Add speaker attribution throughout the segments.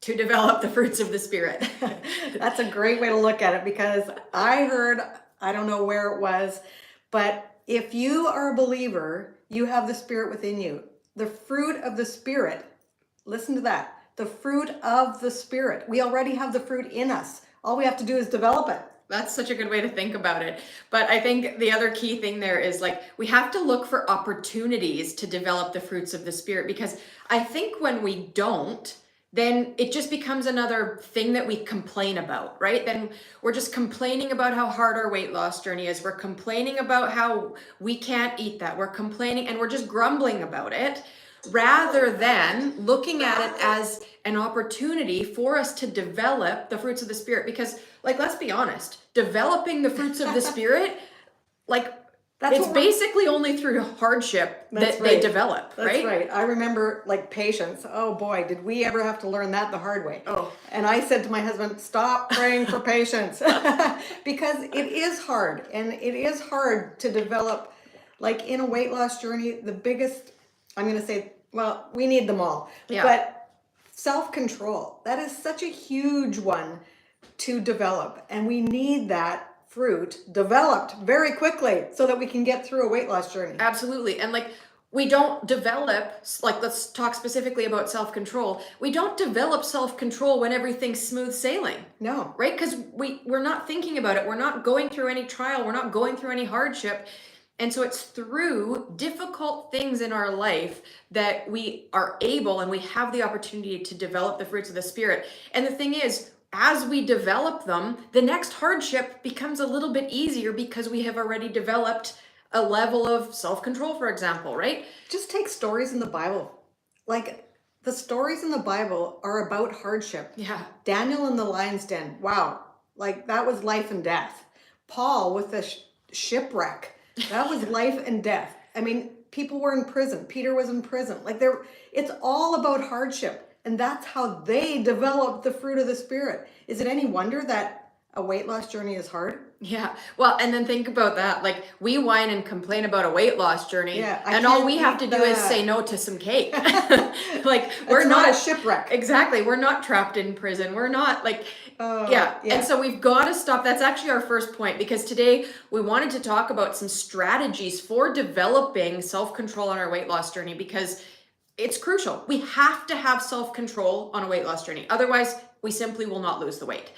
Speaker 1: to develop the fruits of the Spirit.
Speaker 2: That's a great way to look at it, because I heard, I don't know where it was, but if you are a believer, you have the Spirit within you. The fruit of the Spirit, listen to that, the fruit of the Spirit. We already have the fruit in us. All we have to do is develop it.
Speaker 1: That's such a good way to think about it. But I think the other key thing there is, like, we have to look for opportunities to develop the fruits of the Spirit, because I think when we don't, then it just becomes another thing that we complain about, right? Then we're just complaining about how hard our weight loss journey is. We're complaining about how we can't eat that. We're complaining and we're just grumbling about it, rather than looking at it as an opportunity for us to develop the fruits of the Spirit. Because, like, let's be honest, developing the fruits of the Spirit, like, it's basically only through hardship that they develop, right?
Speaker 2: That's right. I remember, like, patience. Oh boy, did we ever have to learn that the hard way.
Speaker 1: Oh.
Speaker 2: And I said to my husband, stop praying for patience. Because it is hard. And it is hard to develop, like, in a weight loss journey, the biggest, I'm going to say, well, we need them all.
Speaker 1: Yeah.
Speaker 2: But self-control, that is such a huge one to develop. And we need that fruit developed very quickly so that we can get through a weight loss journey.
Speaker 1: Absolutely. And, like, we don't develop, like, let's talk specifically about self-control. We don't develop self-control when everything's smooth sailing.
Speaker 2: No.
Speaker 1: Right? Because we're not thinking about it. We're not going through any trial. We're not going through any hardship. And so it's through difficult things in our life that we are able and we have the opportunity to develop the fruits of the Spirit. And the thing is, as we develop them, the next hardship becomes a little bit easier because we have already developed a level of self-control, for example, right?
Speaker 2: Just take stories in the Bible. Like, the stories in the Bible are about hardship.
Speaker 1: Yeah.
Speaker 2: Daniel in the lion's den. Wow. Like, that was life and death. Paul with the shipwreck. That was life and death. I mean, people were in prison. Peter was in prison. Like, it's all about hardship. And that's how they develop the fruit of the Spirit. Is it any wonder that a weight loss journey is hard?
Speaker 1: Yeah. Well, and then think about that. Like, we whine and complain about a weight loss journey, and all we have to do is say no to some cake. Like, we're
Speaker 2: not a shipwreck.
Speaker 1: Exactly. We're not trapped in prison. We're not, like, yeah. And so we've got to stop. That's actually our first point, because today we wanted to talk about some strategies for developing self-control on our weight loss journey, because it's crucial. We have to have self-control on a weight loss journey. Otherwise, we simply will not lose the weight.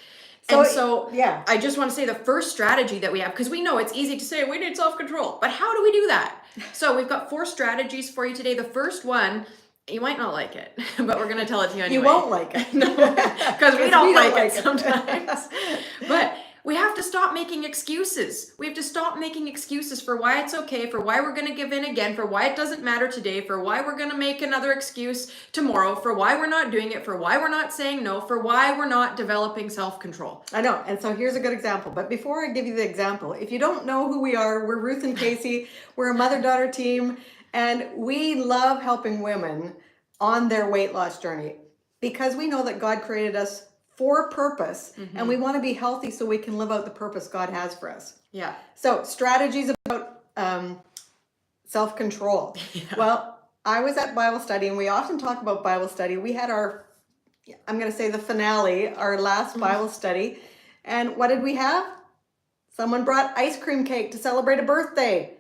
Speaker 1: So I just want to say the first strategy that we have, because we know it's easy to say we need self-control, but how do we do that? So we've got 4 strategies for you today. The first one, you might not like it, but we're going to tell it to you anyway.
Speaker 2: You won't like it.
Speaker 1: No, because we don't like it sometimes. But we have to stop making excuses. We have to stop making excuses for why it's okay, for why we're going to give in again, for why it doesn't matter today, for why we're going to make another excuse tomorrow, for why we're not doing it, for why we're not saying no, for why we're not developing self-control.
Speaker 2: I know. And so here's a good example. But before I give you the example, if you don't know who we are, we're Ruth and Casey. We're a mother-daughter team, and we love helping women on their weight loss journey, because we know that God created us for purpose, and we want to be healthy so we can live out the purpose God has for us.
Speaker 1: Yeah.
Speaker 2: So strategies about self-control. Yeah. Well, I was at Bible study, and we often talk about Bible study. We had our, I'm going to say the finale, our last Bible study. And what did we have? Someone brought ice cream cake to celebrate a birthday.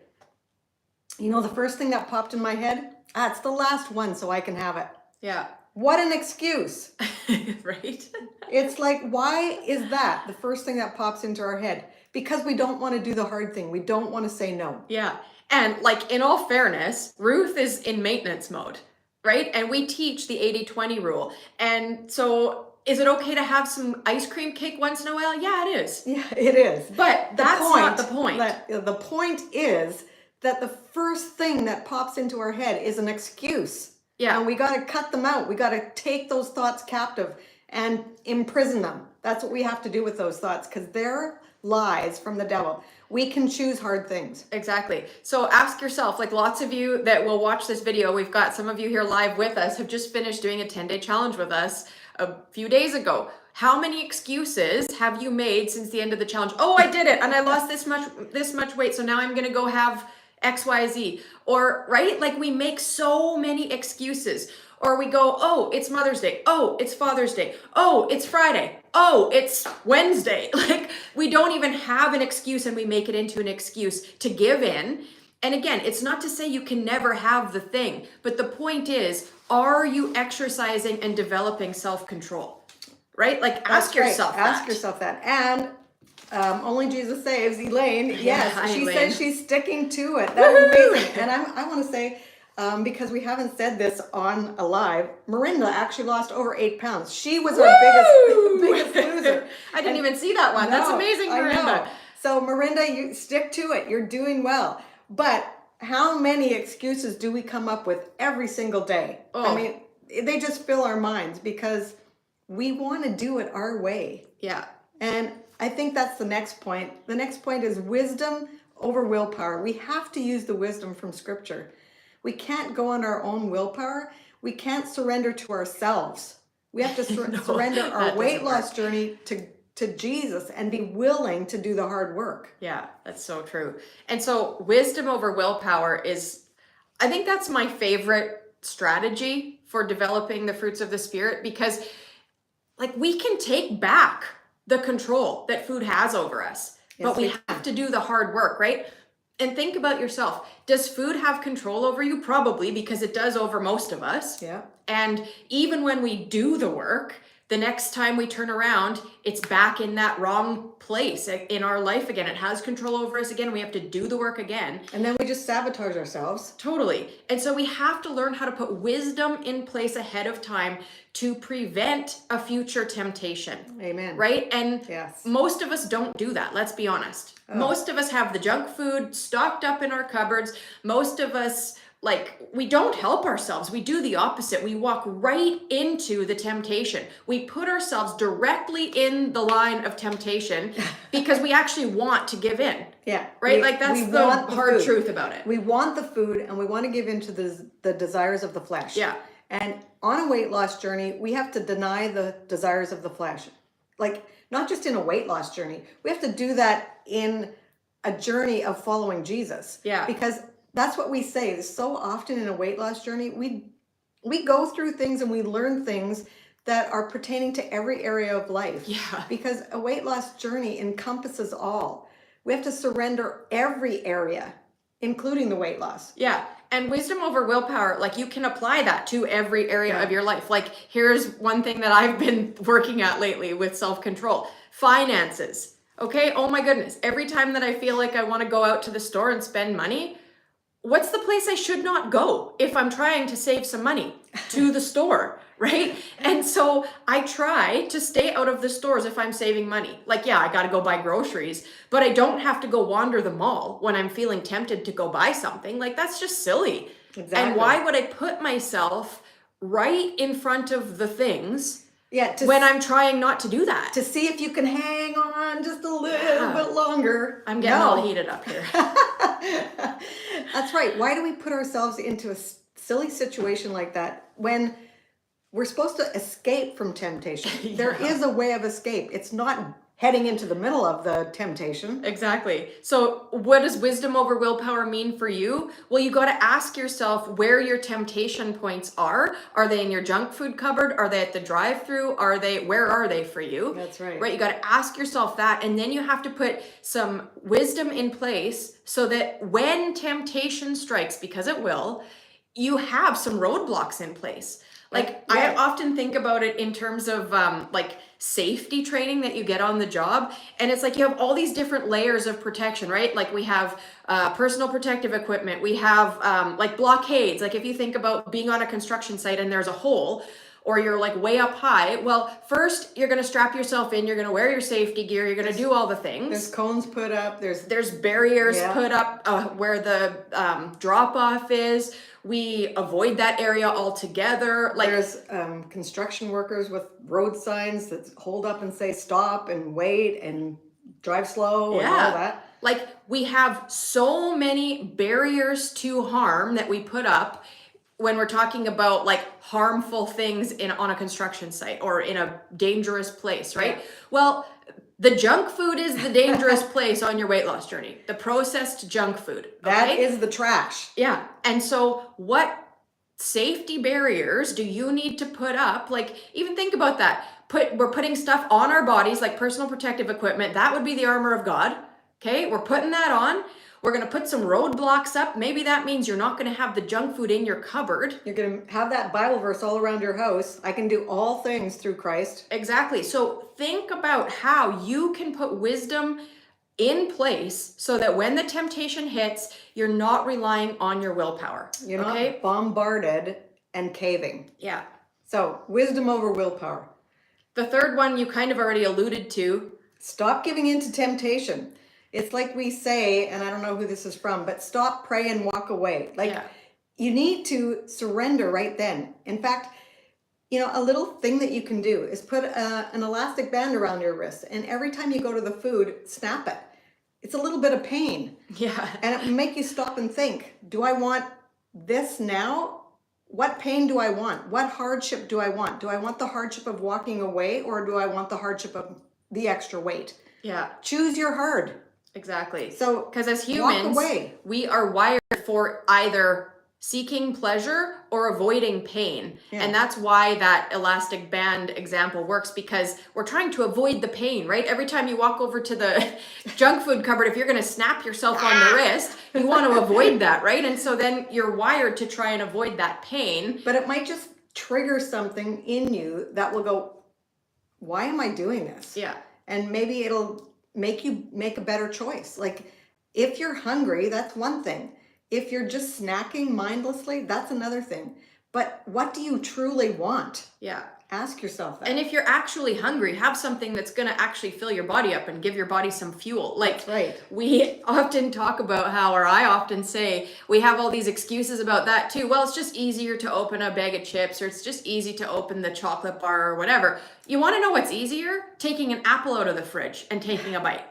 Speaker 2: You know, the first thing that popped in my head, it's the last one, so I can have it.
Speaker 1: Yeah.
Speaker 2: What an excuse.
Speaker 1: Right?
Speaker 2: It's like, why is that the first thing that pops into our head? Because we don't want to do the hard thing. We don't want to say no.
Speaker 1: Yeah. And, like, in all fairness, Ruth is in maintenance mode, right? And we teach the 80-20 rule. And so is it okay to have some ice cream cake once in a while? Yeah, it is.
Speaker 2: Yeah, it is.
Speaker 1: But that's not the point.
Speaker 2: The point is that the first thing that pops into our head is an excuse.
Speaker 1: Yeah.
Speaker 2: And we got to cut them out. We got to take those thoughts captive and imprison them. That's what we have to do with those thoughts, because they're lies from the devil. We can choose hard things.
Speaker 1: Exactly. So ask yourself, like, lots of you that will watch this video, we've got some of you here live with us, have just finished doing a 10-day challenge with us a few days ago. How many excuses have you made since the end of the challenge? Oh, I did it, and I lost this much weight, so now I'm going to go have XYZ. Or, right? Like, we make so many excuses. Or we go, oh, it's Mother's Day. Oh, it's Father's Day. Oh, it's Friday. Oh, it's Wednesday. Like, we don't even have an excuse, and we make it into an excuse to give in. And again, it's not to say you can never have the thing, but the point is, are you exercising and developing self-control? Right? Like, ask yourself that.
Speaker 2: Ask yourself that. And only Jesus saves, Elaine. Yes,
Speaker 1: Hi,
Speaker 2: she
Speaker 1: Elaine.
Speaker 2: says she's sticking to it. That was amazing. And I want to say, because we haven't said this on a live, Miranda actually lost over 8 pounds. She was our biggest loser.
Speaker 1: I didn't even see that one. That's amazing, Miranda.
Speaker 2: I know. So Miranda, you stick to it. You're doing well. But how many excuses do we come up with every single day?
Speaker 1: Oh.
Speaker 2: I mean, they just fill our minds because we want to do it our way.
Speaker 1: Yeah.
Speaker 2: And I think that's the next point. The next point is wisdom over willpower. We have to use the wisdom from Scripture. We can't go on our own willpower. We can't surrender to ourselves. We have to surrender our weight loss journey to Jesus and be willing to do the hard work.
Speaker 1: Yeah, that's so true. And so wisdom over willpower is, I think that's my favorite strategy for developing the fruits of the Spirit, because like, we can take back the control that food has over us, but we have to do the hard work, right? And think about yourself. Does food have control over you? Probably, because it does over most of us.
Speaker 2: Yeah.
Speaker 1: And even when we do the work, the next time we turn around, it's back in that wrong place in our life again. It has control over us again. We have to do the work again.
Speaker 2: And then we just sabotage ourselves.
Speaker 1: Totally. And so we have to learn how to put wisdom in place ahead of time to prevent a future temptation.
Speaker 2: Amen.
Speaker 1: Right? And
Speaker 2: yes,
Speaker 1: most of us don't do that. Let's be honest. Oh. Most of us have the junk food stocked up in our cupboards. Most of us, like, we don't help ourselves. We do the opposite. We walk right into the temptation. We put ourselves directly in the line of temptation because we actually want to give in.
Speaker 2: Yeah.
Speaker 1: Right? Like, that's the hard truth about it.
Speaker 2: We want the food, and we want to give in to the desires of the flesh.
Speaker 1: Yeah.
Speaker 2: And on a weight loss journey, we have to deny the desires of the flesh. Like, not just in a weight loss journey. We have to do that in a journey of following Jesus.
Speaker 1: Yeah.
Speaker 2: Because that's what we say. So often in a weight loss journey, we go through things and we learn things that are pertaining to every area of life.
Speaker 1: Yeah.
Speaker 2: Because a weight loss journey encompasses all. We have to surrender every area, including the weight loss.
Speaker 1: Yeah. And wisdom over willpower, like, you can apply that to every area of your life. Like, here's one thing that I've been working at lately with self-control. Finances. Okay? Oh my goodness. Every time that I feel like I want to go out to the store and spend money, what's the place I should not go if I'm trying to save some money? To the store, right? And so I try to stay out of the stores if I'm saving money. Like, yeah, I got to go buy groceries, but I don't have to go wander the mall when I'm feeling tempted to go buy something. Like, that's just silly.
Speaker 2: Exactly.
Speaker 1: And why would I put myself right in front of the things when I'm trying not to do that?
Speaker 2: To see if you can hang on just a little bit longer.
Speaker 1: I'm getting all heated up here.
Speaker 2: That's right. Why do we put ourselves into a silly situation like that when we're supposed to escape from temptation?
Speaker 1: Yeah.
Speaker 2: There is a way of escape. It's not heading into the middle of the temptation.
Speaker 1: Exactly. So what does wisdom over willpower mean for you? Well, you got to ask yourself where your temptation points are. Are they in your junk food cupboard? Are they at the drive-through? Where are they for you?
Speaker 2: That's right.
Speaker 1: Right. You got to ask yourself that. And then you have to put some wisdom in place so that when temptation strikes, because it will, you have some roadblocks in place. Like, I often think about it in terms of like safety training that you get on the job. And it's like you have all these different layers of protection, right? Like, we have personal protective equipment. We have like blockades. Like, if you think about being on a construction site and there's a hole, or you're like way up high, well, first you're going to strap yourself in, you're going to wear your safety gear, you're going to do all the things.
Speaker 2: There's cones put up, there's
Speaker 1: barriers put up where the drop off is. We avoid that area altogether. Like,
Speaker 2: there's construction workers with road signs that hold up and say stop and wait and drive slow and all that.
Speaker 1: Like, we have so many barriers to harm that we put up when we're talking about like harmful things on a construction site or in a dangerous place, right? Yeah. Well, the junk food is the dangerous place on your weight loss journey. The processed junk food. Okay?
Speaker 2: That is the trash.
Speaker 1: Yeah. And so what safety barriers do you need to put up? Like, even think about that. We're putting stuff on our bodies like personal protective equipment. That would be the armor of God. Okay, we're putting that on. We're going to put some roadblocks up. Maybe that means you're not going to have the junk food in your cupboard.
Speaker 2: You're going to have that Bible verse all around your house. I can do all things through Christ.
Speaker 1: Exactly. So think about how you can put wisdom in place so that when the temptation hits, you're not relying on your willpower.
Speaker 2: You're not bombarded and caving.
Speaker 1: Yeah.
Speaker 2: So wisdom over willpower.
Speaker 1: The third one you kind of already alluded to.
Speaker 2: Stop giving in to temptation. It's like we say, and I don't know who this is from, but stop, pray, and walk away. Like, you need to surrender right then. In fact, a little thing that you can do is put an elastic band around your wrist, and every time you go to the food, snap it. It's a little bit of pain.
Speaker 1: Yeah.
Speaker 2: And it will make you stop and think, do I want this now? What pain do I want? What hardship do I want? Do I want the hardship of walking away, or do I want the hardship of the extra weight?
Speaker 1: Yeah.
Speaker 2: Choose your hard.
Speaker 1: Exactly.
Speaker 2: So,
Speaker 1: because as humans, we are wired for either seeking pleasure or avoiding pain. Yeah. And that's why that elastic band example works, because we're trying to avoid the pain, right? Every time you walk over to the junk food cupboard, if you're going to snap yourself on the wrist, you want to avoid that, right? And so then you're wired to try and avoid that pain.
Speaker 2: But it might just trigger something in you that will go, why am I doing this?
Speaker 1: Yeah.
Speaker 2: And maybe it'll make you make a better choice. Like, if you're hungry, that's one thing. If you're just snacking mindlessly, that's another thing. But what do you truly want?
Speaker 1: Yeah.
Speaker 2: Ask yourself that.
Speaker 1: And if you're actually hungry, have something that's going to actually fill your body up and give your body some fuel. Like,
Speaker 2: that's right.
Speaker 1: We often talk about how, or I often say, we have all these excuses about that too. Well, it's just easier to open a bag of chips, or it's just easy to open the chocolate bar or whatever. You want to know what's easier? Taking an apple out of the fridge and taking a bite,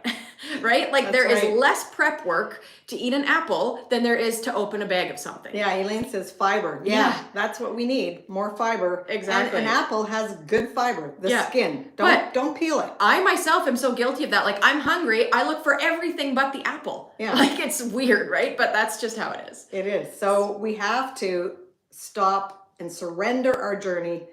Speaker 1: right? Like, there is less prep work to eat an apple than there is to open a bag of something.
Speaker 2: Yeah, Elaine says fiber. Yeah, that's what we need. More fiber.
Speaker 1: Exactly.
Speaker 2: And an apple has good fiber. The skin. Don't peel it.
Speaker 1: I myself am so guilty of that. Like, I'm hungry. I look for everything but the apple.
Speaker 2: Yeah.
Speaker 1: Like, it's weird, right? But that's just how it is.
Speaker 2: It is. So we have to stop and surrender our journey.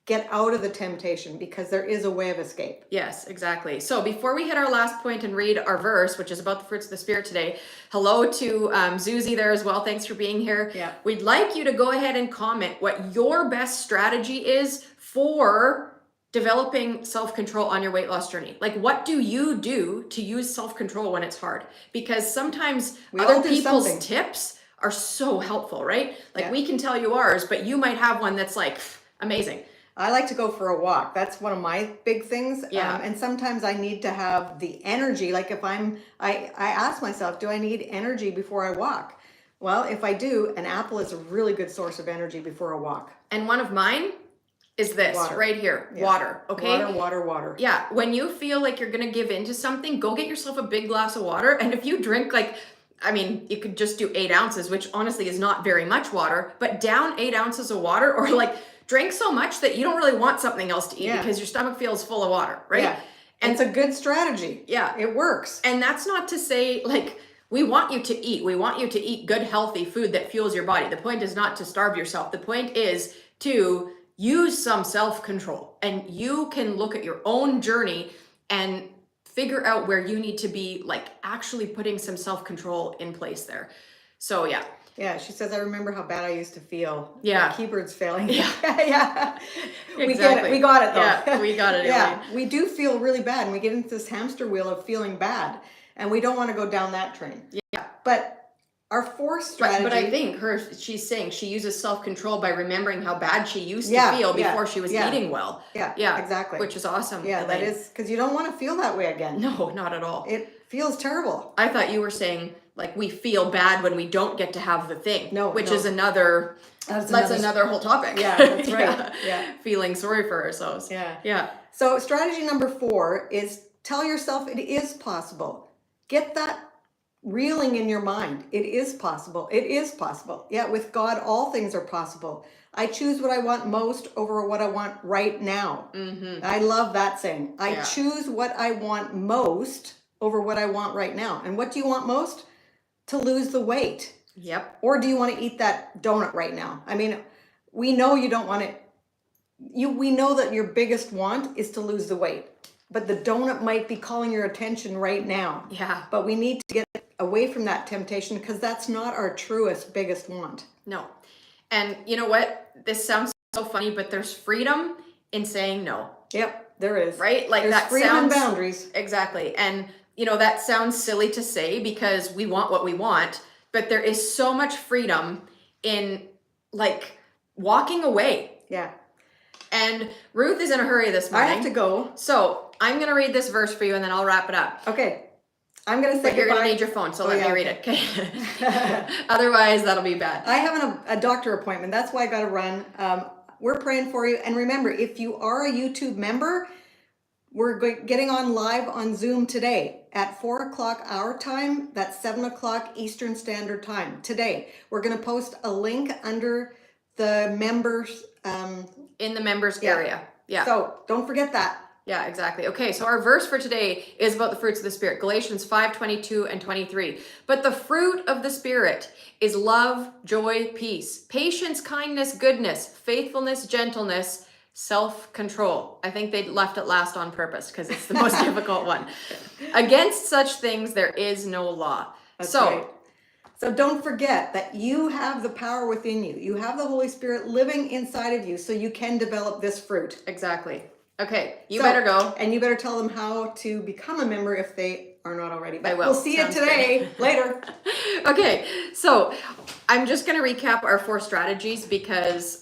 Speaker 2: Get out of the temptation, because there is a way of escape.
Speaker 1: Yes, exactly. So before we hit our last point and read our verse, which is about the fruits of the Spirit today, hello to Zuzi there as well. Thanks for being here.
Speaker 2: Yeah.
Speaker 1: We'd like you to go ahead and comment what your best strategy is for developing self-control on your weight loss journey. Like, what do you do to use self-control when it's hard? Because sometimes other people's tips are so helpful, right? Like, we can tell you ours, but you might have one that's like amazing.
Speaker 2: I like to go for a walk. That's one of my big things.
Speaker 1: Yeah.
Speaker 2: And sometimes I need to have the energy. Like, if I ask myself, do I need energy before I walk? Well, if I do, an apple is a really good source of energy before a walk.
Speaker 1: And one of mine is this right here. Yeah. Water. Okay.
Speaker 2: Water.
Speaker 1: Yeah. When you feel like you're going to give in to something, go get yourself a big glass of water. And if you drink, like, I mean, you could just do 8 ounces, which honestly is not very much water, but down 8 ounces of water, or like, drink so much that you don't really want something else to eat because your stomach feels full of water, right?
Speaker 2: Yeah. And it's a good strategy.
Speaker 1: Yeah.
Speaker 2: It works.
Speaker 1: And that's not to say, like, we want you to eat. We want you to eat good, healthy food that fuels your body. The point is not to starve yourself. The point is to use some self-control. And you can look at your own journey and figure out where you need to be, like, actually putting some self-control in place there. So, yeah.
Speaker 2: Yeah, she says, I remember how bad I used to feel.
Speaker 1: Yeah.
Speaker 2: My keyboard's failing.
Speaker 1: Yeah.
Speaker 2: Yeah.
Speaker 1: Exactly.
Speaker 2: We get it. We got it, though.
Speaker 1: Yeah, we got it.
Speaker 2: Yeah, we do feel really bad, and we get into this hamster wheel of feeling bad, and we don't want to go down that train.
Speaker 1: Yeah.
Speaker 2: But our fourth strategy...
Speaker 1: But I think she's saying she uses self-control by remembering how bad she used to feel before she was eating well.
Speaker 2: Yeah, exactly.
Speaker 1: Which is awesome.
Speaker 2: Yeah, that is, because you don't want to feel that way again.
Speaker 1: No, not at all.
Speaker 2: It feels terrible.
Speaker 1: I thought you were saying, like, we feel bad when we don't get to have the thing.
Speaker 2: No,
Speaker 1: which is another... That's another whole topic.
Speaker 2: Yeah, that's right. Yeah.
Speaker 1: Feeling sorry for ourselves.
Speaker 2: Yeah.
Speaker 1: Yeah.
Speaker 2: So strategy number 4 is tell yourself it is possible. Get that reeling in your mind. It is possible. It is possible. Yeah, with God, all things are possible. I choose what I want most over what I want right now. Mm-hmm. I love that saying. I choose what I want most over what I want right now. And what do you want most? To lose the weight.
Speaker 1: Yep.
Speaker 2: Or do you want to eat that donut right now? I mean, we know you don't want it. We know that your biggest want is to lose the weight, but the donut might be calling your attention right now.
Speaker 1: Yeah.
Speaker 2: But we need to get away from that temptation because that's not our truest, biggest want.
Speaker 1: No. And you know what? This sounds so funny, but there's freedom in saying no.
Speaker 2: Yep, there is.
Speaker 1: Right? Like
Speaker 2: There's
Speaker 1: that
Speaker 2: freedom
Speaker 1: sounds
Speaker 2: and boundaries.
Speaker 1: Exactly. And you know, that sounds silly to say because we want what we want, but there is so much freedom in like walking away.
Speaker 2: Yeah.
Speaker 1: And Ruth is in a hurry this morning.
Speaker 2: I have to go.
Speaker 1: So I'm going to read this verse for you and then I'll wrap it up.
Speaker 2: Okay. I'm going to say
Speaker 1: But you're going to need your phone, so let me read it. Okay. Otherwise, that'll be bad.
Speaker 2: I have a doctor appointment. That's why I got to run. We're praying for you. And remember, if you are a YouTube member, we're getting on live on Zoom today at 4 o'clock our time. That's 7 o'clock Eastern Standard Time today. We're going to post a link under the members.
Speaker 1: In the members area. Yeah.
Speaker 2: So don't forget that.
Speaker 1: Yeah, exactly. Okay, so our verse for today is about the fruits of the Spirit, Galatians 5:22 and 23. But the fruit of the Spirit is love, joy, peace, patience, kindness, goodness, faithfulness, gentleness, self-control. I think they left it last on purpose because it's the most difficult one. Against such things there is no law.
Speaker 2: That's right. So don't forget that you have the power within you. You have the Holy Spirit living inside of you so you can develop this fruit.
Speaker 1: Exactly. Okay, you better go.
Speaker 2: And you better tell them how to become a member if they are not already. But
Speaker 1: I will.
Speaker 2: We'll see you today. Later.
Speaker 1: Okay, so I'm just going to recap our 4 strategies because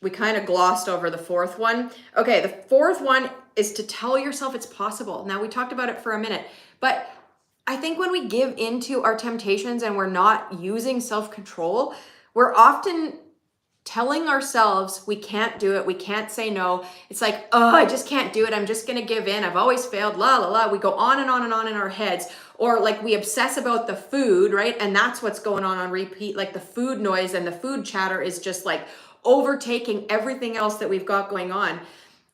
Speaker 1: we kind of glossed over the 4th one. Okay, the 4th one is to tell yourself it's possible. Now, we talked about it for a minute, but I think when we give into our temptations and we're not using self-control, we're often telling ourselves we can't do it, we can't say no. It's like, oh, I just can't do it. I'm just going to give in. I've always failed, la, la, la. We go on and on and on in our heads. Or like we obsess about the food, right? And that's what's going on repeat. Like the food noise and the food chatter is just like overtaking everything else that we've got going on.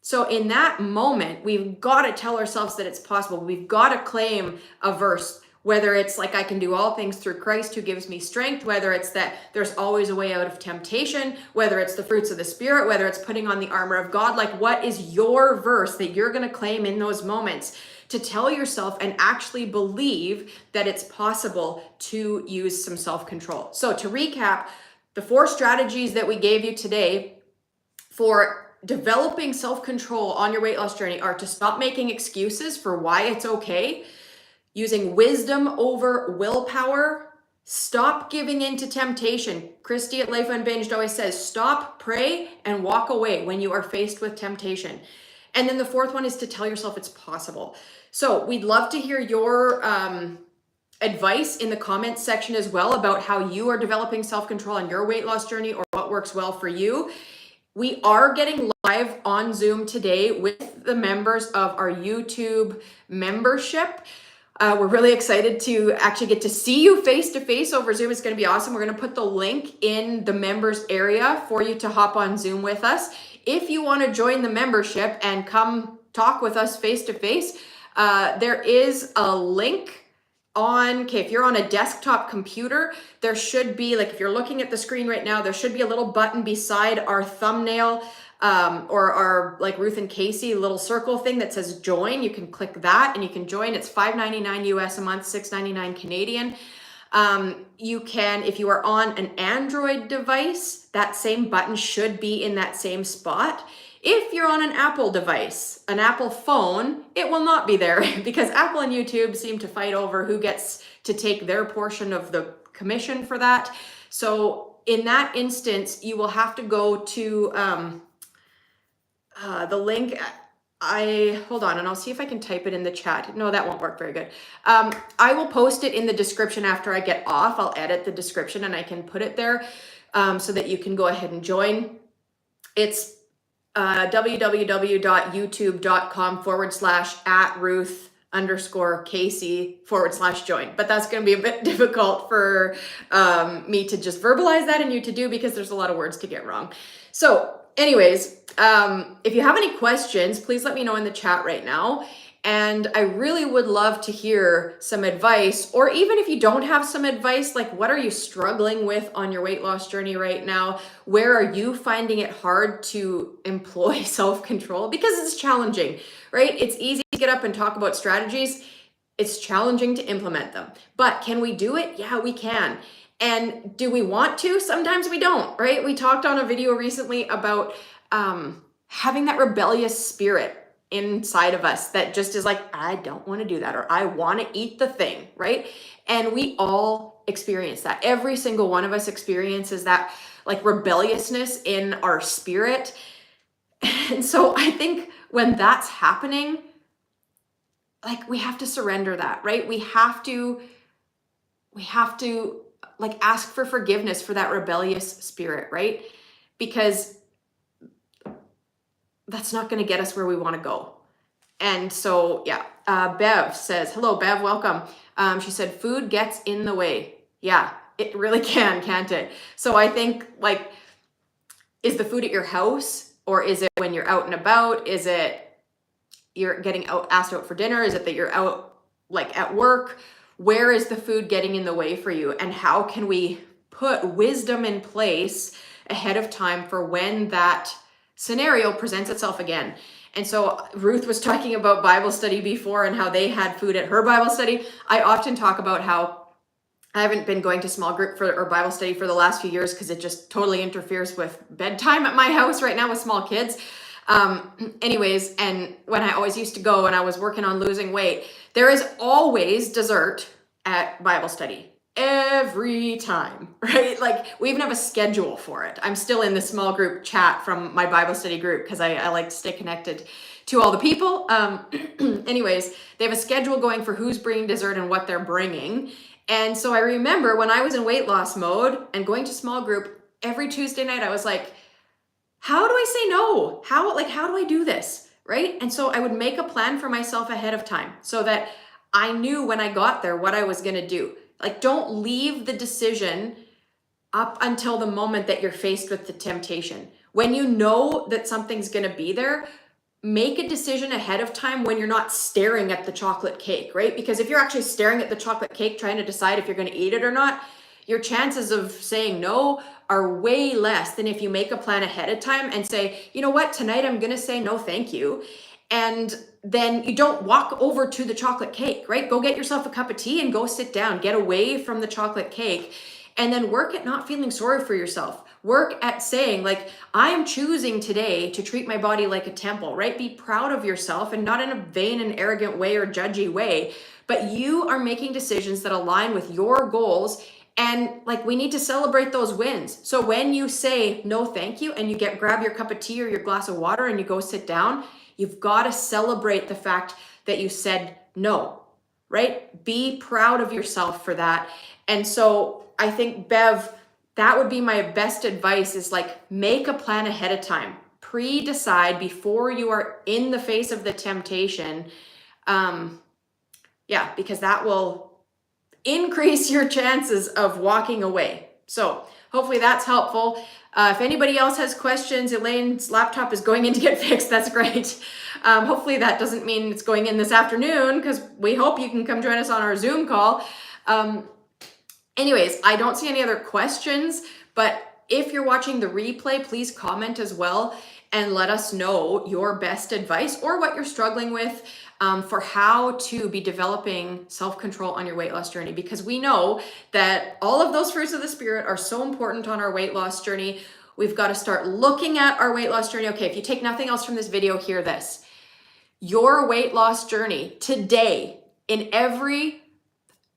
Speaker 1: So in that moment, we've got to tell ourselves that it's possible. We've got to claim a verse, whether it's like I can do all things through Christ who gives me strength, whether it's that there's always a way out of temptation, whether it's the fruits of the Spirit, whether it's putting on the armor of God. Like what is your verse that you're going to claim in those moments to tell yourself and actually believe that it's possible to use some self-control? So to recap, the 4 strategies that we gave you today for developing self-control on your weight loss journey are to stop making excuses for why it's okay, using wisdom over willpower, stop giving in to temptation. Christy at Life Unbinged always says, stop, pray, and walk away when you are faced with temptation. And then the 4th one is to tell yourself it's possible. So we'd love to hear your advice in the comments section as well about how you are developing self-control on your weight loss journey or what works well for you. We are getting live on Zoom today with the members of our YouTube membership. We're really excited to actually get to see you face to face over Zoom. It's going to be awesome. We're going to put the link in the members area for you to hop on Zoom with us. If you want to join the membership and come talk with us face to face, there is a link on, if you're on a desktop computer, there should be, like if you're looking at the screen right now, there should be a little button beside our thumbnail or our, like Ruth and Casey little circle thing that says join. You can click that and you can join. It's $5.99 US a month, $6.99 Canadian. You can, if you are on an Android device, that same button should be in that same spot. If you're on an Apple device, an Apple phone, it will not be there because Apple and YouTube seem to fight over who gets to take their portion of the commission for that. So in that instance, you will have to go to the link. Hold on and I'll see if I can type it in the chat. No, that won't work very good. I will post it in the description after I get off. I'll edit the description and I can put it there so that you can go ahead and join. It's www.youtube.com/@Ruth_Casey/join. But that's going to be a bit difficult for me to just verbalize that and you to do because there's a lot of words to get wrong. So anyways, if you have any questions, please let me know in the chat right now. And I really would love to hear some advice, or even if you don't have some advice, like what are you struggling with on your weight loss journey right now? Where are you finding it hard to employ self-control? Because it's challenging, right? It's easy to get up and talk about strategies. It's challenging to implement them. But can we do it? Yeah, we can. And do we want to? Sometimes we don't, right? We talked on a video recently about having that rebellious spirit inside of us that just is like, I don't want to do that, or I want to eat the thing, right? And we all experience that. Every single one of us experiences that like rebelliousness in our spirit. And so I think when that's happening, like we have to surrender that, right? We have to like ask for forgiveness for that rebellious spirit, right? Because that's not going to get us where we want to go. And so, yeah, Bev says, hello, Bev, welcome. She said, food gets in the way. Yeah, it really can, can't it? So I think like, is the food at your house, or is it when you're out and about? Is it you're getting asked out for dinner? Is it that you're out like at work? Where is the food getting in the way for you? And how can we put wisdom in place ahead of time for when that scenario presents itself again? And so Ruth was talking about Bible study before and how they had food at her Bible study. I often talk about how I haven't been going to small group or Bible study for the last few years because it just totally interferes with bedtime at my house right now with small kids. Anyways, and when I always used to go and I was working on losing weight, there is always dessert at Bible study. Every time, right? Like we even have a schedule for it. I'm still in the small group chat from my Bible study group because I like to stay connected to all the people. Anyways, they have a schedule going for who's bringing dessert and what they're bringing. And so I remember when I was in weight loss mode and going to small group every Tuesday night, I was like, how do I say no? How do I do this? Right? And so I would make a plan for myself ahead of time so that I knew when I got there what I was going to do. Like, don't leave the decision up until the moment that you're faced with the temptation. When you know that something's going to be there, make a decision ahead of time when you're not staring at the chocolate cake, right? Because if you're actually staring at the chocolate cake trying to decide if you're going to eat it or not, your chances of saying no are way less than if you make a plan ahead of time and say, you know what, tonight I'm going to say no, thank you. And then you don't walk over to the chocolate cake, right? Go get yourself a cup of tea and go sit down, get away from the chocolate cake, and then work at not feeling sorry for yourself. Work at saying like, I'm choosing today to treat my body like a temple, right? Be proud of yourself, and not in a vain and arrogant way or judgy way, but you are making decisions that align with your goals. And like, we need to celebrate those wins. So when you say no, thank you, and you grab your cup of tea or your glass of water and you go sit down, you've got to celebrate the fact that you said no, right? Be proud of yourself for that. And so I think, Bev, that would be my best advice, is like, make a plan ahead of time. Pre-decide before you are in the face of the temptation. Because that will increase your chances of walking away. So hopefully that's helpful. If anybody else has questions, Elaine's laptop is going in to get fixed. That's great. Hopefully that doesn't mean it's going in this afternoon, because we hope you can come join us on our Zoom call. Anyways, I don't see any other questions, but if you're watching the replay, please comment as well and let us know your best advice or what you're struggling with for how to be developing self-control on your weight loss journey, because we know that all of those fruits of the Spirit are so important on our weight loss journey. We've got to start looking at our weight loss journey. Okay, if you take nothing else from this video, hear this. Your weight loss journey today, in every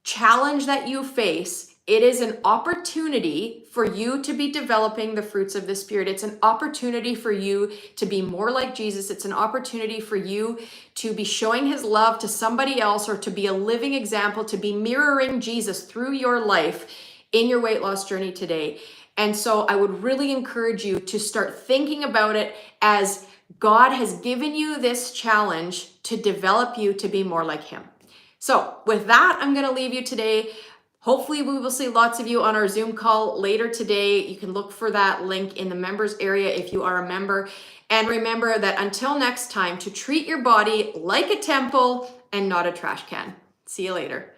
Speaker 1: challenge that you face, it is an opportunity for you to be developing the fruits of the Spirit. It's an opportunity for you to be more like Jesus. It's an opportunity for you to be showing his love to somebody else, or to be a living example, to be mirroring Jesus through your life in your weight loss journey today. And so I would really encourage you to start thinking about it as God has given you this challenge to develop you to be more like him. So with that, I'm going to leave you today. Hopefully we will see lots of you on our Zoom call later today. You can look for that link in the members area if you are a member. And remember that until next time, to treat your body like a temple and not a trash can. See you later.